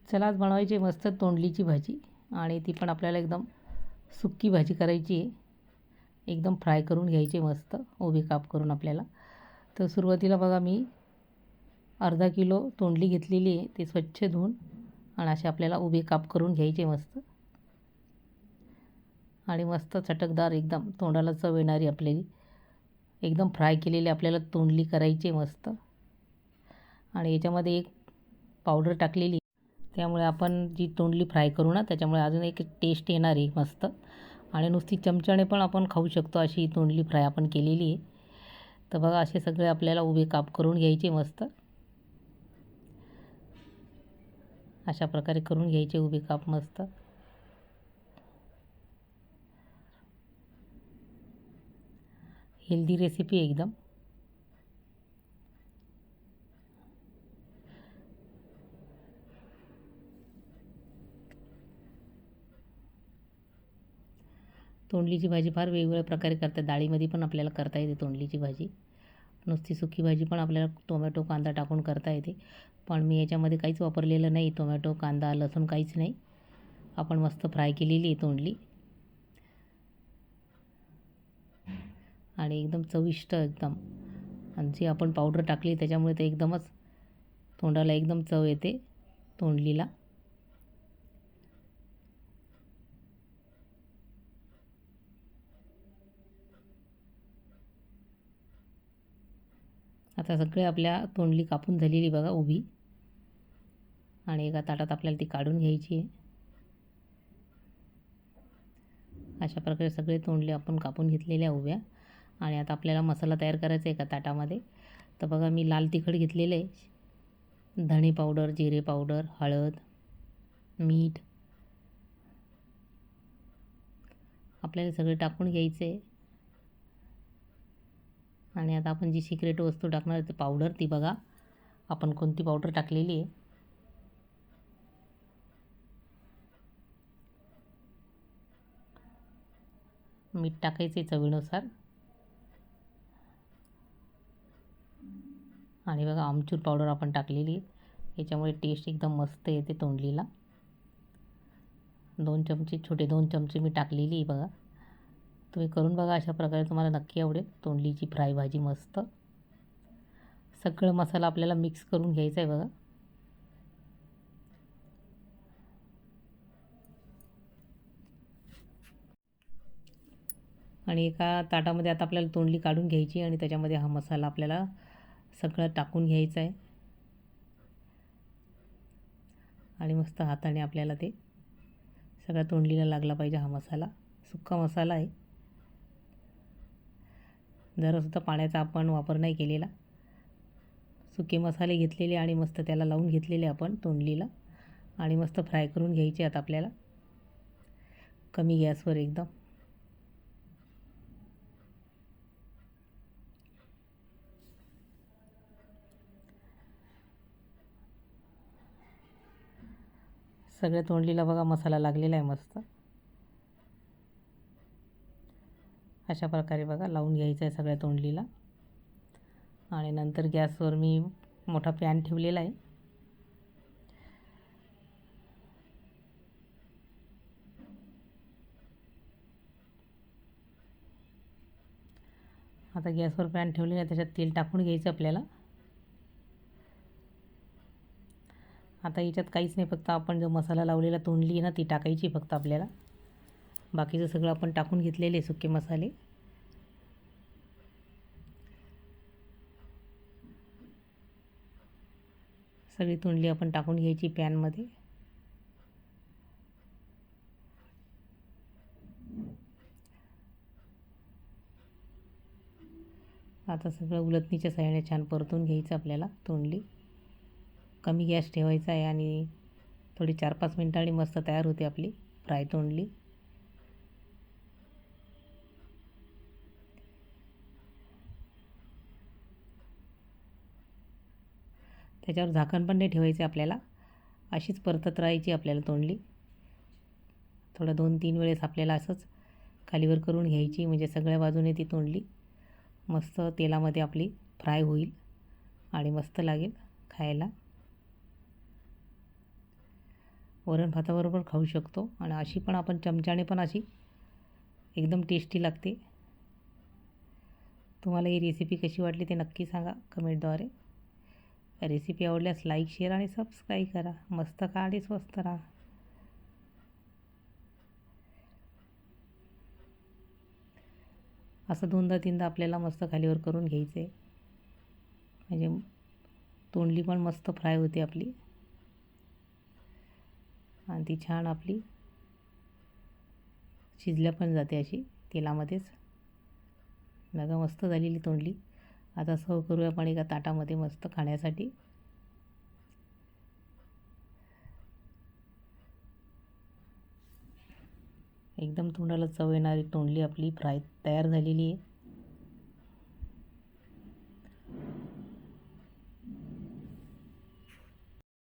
चला आज बनवायची मस्त तोंडलीची भाजी आणि ती पण आपल्याला एकदम सुक्की भाजी करायची आहे. एकदम फ्राय करून घ्यायची मस्त उभी काप करून आपल्याला. तर सुरुवातीला बघा मी अर्धा किलो तोंडली घेतलेली आहे. ती स्वच्छ धुवून आणि असे आपल्याला उभे काप करून घ्यायचे मस्त आणि मस्त चटकदार एकदम तोंडाला चव येणारी आपल्याली एकदम फ्राय केलेली आपल्याला तोंडली करायची मस्त. आणि याच्यामध्ये एक पावडर टाकलेली त्यामुळे आपण जी तोंडली फ्राय करू ना त्याच्यामुळे अजून एक टेस्ट येणार आहे मस्त. आणि नुसती चमच्याने पण आपण खाऊ शकतो अशी तोंडली फ्राय आपण केलेली आहे. तर बघा असे सगळे आपल्याला उभे काप करून घ्यायचे मस्त अशा प्रकारे करून घ्यायचे उभे काप मस्त. हेल्दी रेसिपी एकदम. तोंडलीची भाजी फार वेगवेगळ्या प्रकारे करतात. डाळीमध्ये पण आपल्याला करता येते तोंडलीची भाजी. नुसती सुकी भाजी पण आपल्याला टोमॅटो कांदा टाकून करता येते. पण मी याच्यामध्ये काहीच वापरलेलं नाही. टोमॅटो कांदा लसूण काहीच नाही. आपण मस्त फ्राय केलेली आहे तोंडली आणि एकदम चविष्ट एकदम. आणि जी आपण पावडर टाकली त्याच्यामुळे ते एकदमच तोंडाला एकदम चव येते तोंडलीला. आता सगळे आपल्या तोंडली कापून झालेली बघा उभी आणि एका ताटात आपल्याला ती काढून घ्यायची आहे. अशा प्रकारे सगळे तोंडले आपण कापून घेतलेल्या उभ्या. आणि आता आपल्याला मसाला तयार करायचा आहे एका ताटामध्ये. तर बघा मी लाल तिखट घेतलेलं आहे, धणे पावडर, जिरे पावडर, हळद, मीठ आपल्याला सगळे टाकून घ्यायचे आहे. आणि आता आपण जी सिक्रेट वस्तू टाकणार आहे पावडर ती बघा आपण कोणती पावडर टाकलेली आहे. मीठ टाकायचे चवीनुसार. आणि बघा आमचूर पावडर आपण टाकलेली आहे. याच्यामुळे टेस्ट एकदम मस्त येते तोंडलीला. 2 चमचे छोटे 2 चमचे मी टाकलेली आहे बघा. तुम्ही करून बघा अशा प्रकारे तुम्हाला नक्की आवडेल तोंडलीची फ्राय भाजी मस्त. सगळं मसाला आपल्याला मिक्स करून घ्यायचा आहे बघा. आणि एका ताटामध्ये आता आपल्याला तोंडली काढून घ्यायची आणि त्याच्यामध्ये हा मसाला आपल्याला सगळं टाकून घ्यायचा आहे. आणि मस्त हाताने आपल्याला ते सगळ्या तोंडलीला लागला पाहिजे हा मसाला. सुक्का मसाला आहे. जरासुद्धा पाण्याचा आपण वापर नाही केलेला. सुके मसाले घेतलेले आणि मस्त त्याला लावून घेतलेले आपण तोंडलीला आणि मस्त फ्राय करून घ्यायचे आता आपल्याला कमी गॅसवर एकदम. सगळ्या तोंडलीला बघा मसाला लागलेला आहे मस्त. अशा प्रकारे बघा लावून घ्यायचं आहे सगळ्या तोंडलीला. आणि नंतर गॅसवर मी मोठा पॅन ठेवलेला आहे. आता गॅसवर पॅन ठेवलेला आहे त्याच्यात तेल टाकून घ्यायचं आपल्याला. आता याच्यात काहीच नाही, फक्त आपण जो मसाला लावलेला तोंडली आहे ना ती टाकायची फक्त आपल्याला. बाकीचं सगळं आपण टाकून घेतलेले सुके मसाले. सगळी तोंडली आपण टाकून घ्यायची पॅनमध्ये. आता सगळं उलटणीच्या साहाय्याने छान परतून घ्यायचं आपल्याला तोंडली. कमी गॅस ठेवायचा आहे आणि थोडी 4-5 मिनिटांनी मस्त तयार होते आपली फ्राय तोंडली. त्याच्यावर झाकण पण नाही ठेवायचे आपल्याला. अशीच परतत राहायची आपल्याला तोंडली. थोडं 2-3 वेळेस आपल्याला असंच खालीवर करून घ्यायची म्हणजे सगळ्या बाजूने ती तोंडली मस्त तेलामध्ये आपली फ्राय होईल आणि मस्त लागेल खायला. वरण भाताबरोबर खाऊ शकतो आणि अशी पण आपण चमच्याने पण अशी एकदम टेस्टी लागते. तुम्हाला ही रेसिपी कशी वाटली ते नक्की सांगा कमेंटद्वारे. रेसिपी आवडल्यास लाईक, शेअर आणि सबस्क्राईब करा. मस्त खा आणि स्वस्त राहा. असं 2दा-3दा आपल्याला मस्त खालीवर करून घ्यायचं आहे, म्हणजे तोंडली पण मस्त फ्राय होते आपली आणि ती छान आपली शिजल्या पण जाते अशी तेलामध्येच. बघा मस्त झालेली तोंडली. आता सर्व करूया आपण एका ताटामध्ये मस्त खाण्यासाठी. एकदम तोंडाला चव येणारी तोंडली आपली फ्राय तयार झालेली आहे.